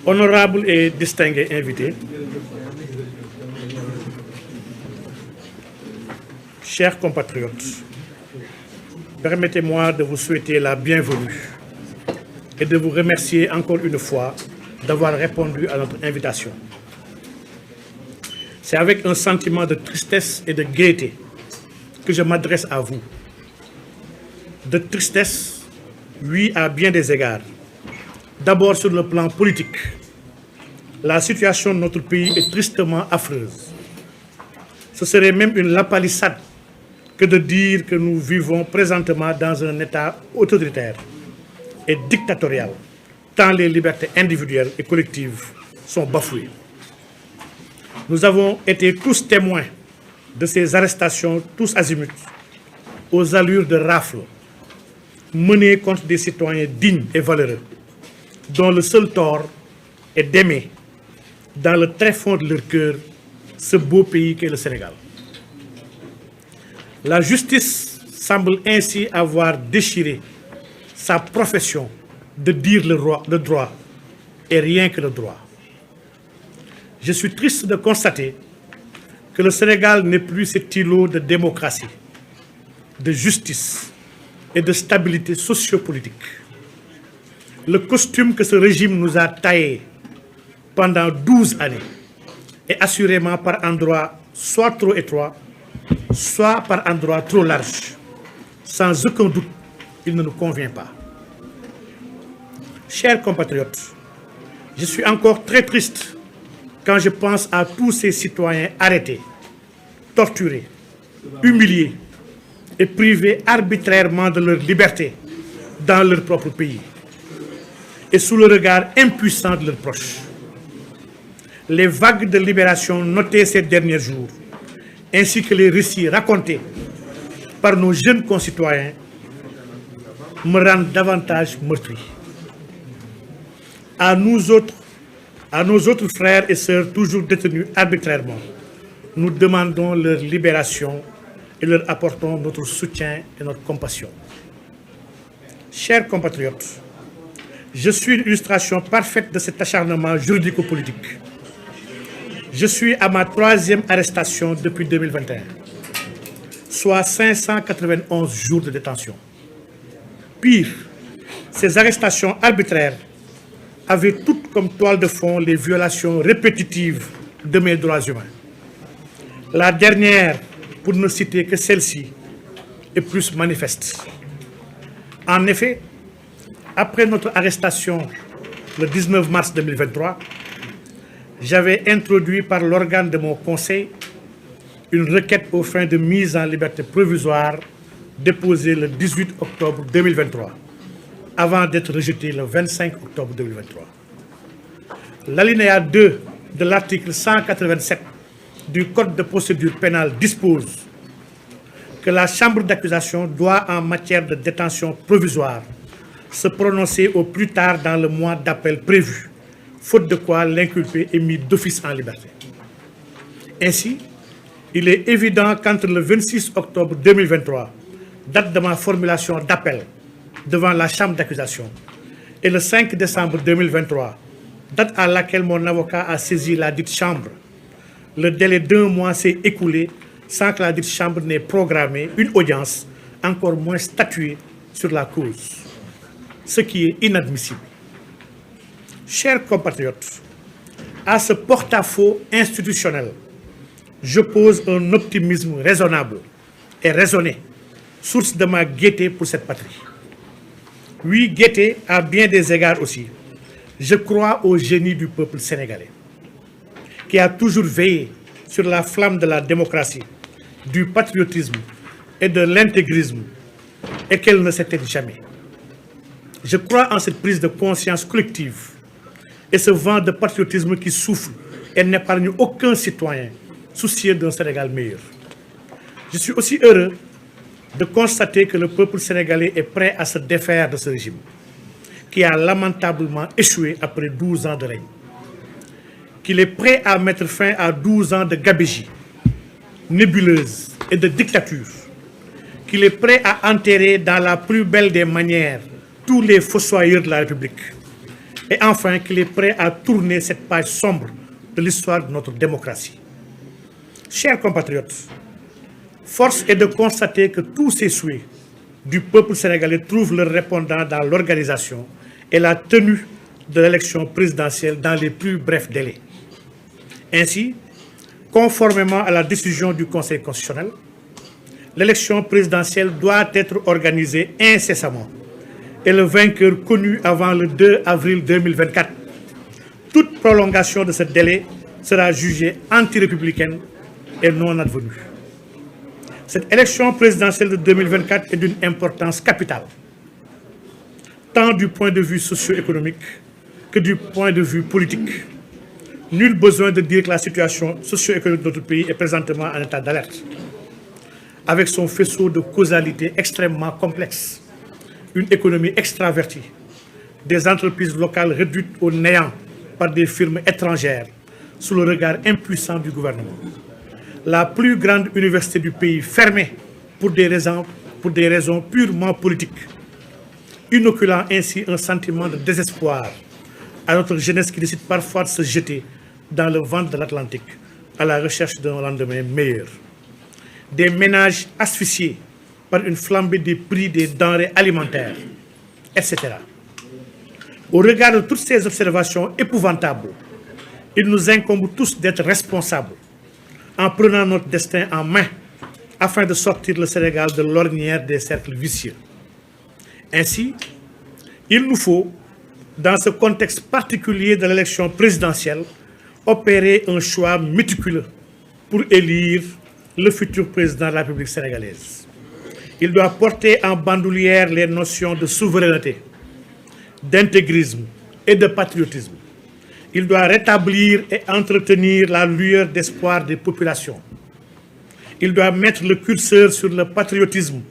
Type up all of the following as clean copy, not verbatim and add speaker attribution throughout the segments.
Speaker 1: Honorables et distingués invités, chers compatriotes, permettez-moi de vous souhaiter la bienvenue et de vous remercier encore une fois d'avoir répondu à notre invitation. C'est avec un sentiment de tristesse et de gaieté que je m'adresse à vous. De tristesse, oui, à bien des égards. D'abord sur le plan politique. La situation de notre pays est tristement affreuse. Ce serait même une lapalissade que de dire que nous vivons présentement dans un État autoritaire et dictatorial, tant les libertés individuelles et collectives sont bafouées. Nous avons été tous témoins de ces arrestations tous azimuts, aux allures de rafle, menées contre des citoyens dignes et valeureux, dont le seul tort est d'aimer, dans le très fond de leur cœur, ce beau pays qu'est le Sénégal. La justice semble ainsi avoir déchiré sa profession de dire le droit, et rien que le droit. Je suis triste de constater que le Sénégal n'est plus cet îlot de démocratie, de justice et de stabilité sociopolitique. Le costume que ce régime nous a taillé pendant 12 années est assurément par endroits soit trop étroit, soit par endroits trop large. Sans aucun doute, il ne nous convient pas. Chers compatriotes, je suis encore très triste quand je pense à tous ces citoyens arrêtés, torturés, humiliés et privés arbitrairement de leur liberté dans leur propre pays et sous le regard impuissant de leurs proches. Les vagues de libération notées ces derniers jours, ainsi que les récits racontés par nos jeunes concitoyens, me rendent davantage meurtri. À nos autres frères et sœurs toujours détenus arbitrairement, nous demandons leur libération et leur apportons notre soutien et notre compassion. Chers compatriotes, je suis une illustration parfaite de cet acharnement juridico-politique. Je suis à ma 3e arrestation depuis 2021, soit 591 jours de détention. Pire, ces arrestations arbitraires avaient toutes comme toile de fond les violations répétitives de mes droits humains. La dernière, pour ne citer que celle-ci, est plus manifeste. En effet, après notre arrestation le 19 mars 2023, j'avais introduit par l'organe de mon conseil une requête aux fins de mise en liberté provisoire déposée le 18 octobre 2023, avant d'être rejetée le 25 octobre 2023. L'alinéa 2 de l'article 187 du Code de procédure pénale dispose que la chambre d'accusation doit, en matière de détention provisoire, se prononcer au plus tard dans le mois d'appel prévu, faute de quoi l'inculpé est mis d'office en liberté. Ainsi, il est évident qu'entre le 26 octobre 2023, date de ma formulation d'appel devant la chambre d'accusation, et le 5 décembre 2023, date à laquelle mon avocat a saisi la dite chambre, le délai d'1 mois s'est écoulé sans que la dite chambre n'ait programmé une audience, encore moins statuée sur la cause, ce qui est inadmissible. Chers compatriotes, à ce porte-à-faux institutionnel, j'oppose un optimisme raisonnable et raisonné, source de ma gaieté pour cette patrie. Oui, gaieté à bien des égards aussi. Je crois au génie du peuple sénégalais, qui a toujours veillé sur la flamme de la démocratie, du patriotisme et de l'intégrisme, et qu'elle ne s'éteint jamais. Je crois en cette prise de conscience collective et ce vent de patriotisme qui souffle et n'épargne aucun citoyen soucieux d'un Sénégal meilleur. Je suis aussi heureux de constater que le peuple sénégalais est prêt à se défaire de ce régime, qui a lamentablement échoué après 12 ans de règne, qu'il est prêt à mettre fin à 12 ans de gabegie, nébuleuse et de dictature, qu'il est prêt à enterrer dans la plus belle des manières tous les fossoyeurs de la République, Et enfin, qu'il est prêt à tourner cette page sombre de l'histoire de notre démocratie. Chers compatriotes, force est de constater que tous ces souhaits du peuple sénégalais trouvent leur répondant dans l'organisation et la tenue de l'élection présidentielle dans les plus brefs délais. Ainsi, conformément à la décision du Conseil constitutionnel, l'élection présidentielle doit être organisée incessamment et le vainqueur connu avant le 2 avril 2024. Toute prolongation de ce délai sera jugée anti-républicaine et non advenue. Cette élection présidentielle de 2024 est d'une importance capitale, tant du point de vue socio-économique que du point de vue politique. Nul besoin de dire que la situation socio-économique de notre pays est présentement en état d'alerte, avec son faisceau de causalité extrêmement complexe, une économie extravertie, des entreprises locales réduites au néant par des firmes étrangères sous le regard impuissant du gouvernement. La plus grande université du pays fermée pour des raisons purement politiques, inoculant ainsi un sentiment de désespoir à notre jeunesse qui décide parfois de se jeter dans le ventre de l'Atlantique à la recherche d'un lendemain meilleur. Des ménages asphyxiés par une flambée des prix des denrées alimentaires, etc. Au regard de toutes ces observations épouvantables, il nous incombe tous d'être responsables en prenant notre destin en main afin de sortir le Sénégal de l'ornière des cercles vicieux. Ainsi, il nous faut, dans ce contexte particulier de l'élection présidentielle, opérer un choix méticuleux pour élire le futur président de la République sénégalaise. Il doit porter en bandoulière les notions de souveraineté, d'intégrisme et de patriotisme. Il doit rétablir et entretenir la lueur d'espoir des populations. Il doit mettre le curseur sur le patriotisme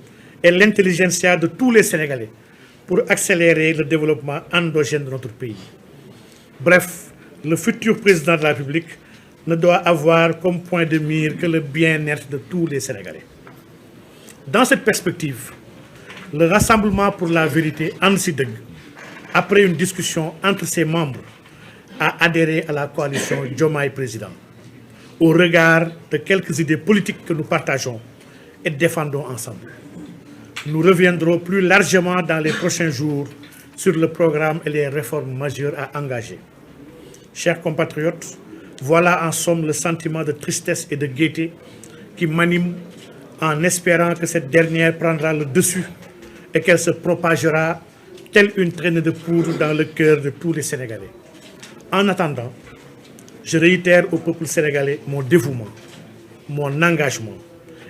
Speaker 1: et l'intelligentsia de tous les Sénégalais pour accélérer le développement endogène de notre pays. Bref, le futur président de la République ne doit avoir comme point de mire que le bien-être de tous les Sénégalais. Dans cette perspective, le Rassemblement pour la vérité, ANSIDEG, après une discussion entre ses membres, a adhéré à la coalition Diomaye Président, au regard de quelques idées politiques que nous partageons et défendons ensemble. Nous reviendrons plus largement dans les prochains jours sur le programme et les réformes majeures à engager. Chers compatriotes, voilà en somme le sentiment de tristesse et de gaieté qui m'anime en espérant que cette dernière prendra le dessus et qu'elle se propagera telle une traînée de poudre dans le cœur de tous les Sénégalais. En attendant, je réitère au peuple sénégalais mon dévouement, mon engagement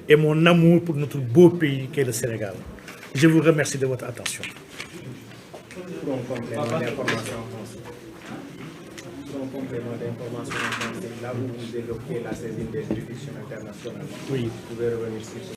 Speaker 1: et mon amour pour notre beau pays qu'est le Sénégal. Je vous remercie de votre attention.
Speaker 2: Pour un complément d'information, là où vous évoquez la saisine des juridictions internationales,
Speaker 1: oui.
Speaker 2: Vous pouvez revenir sur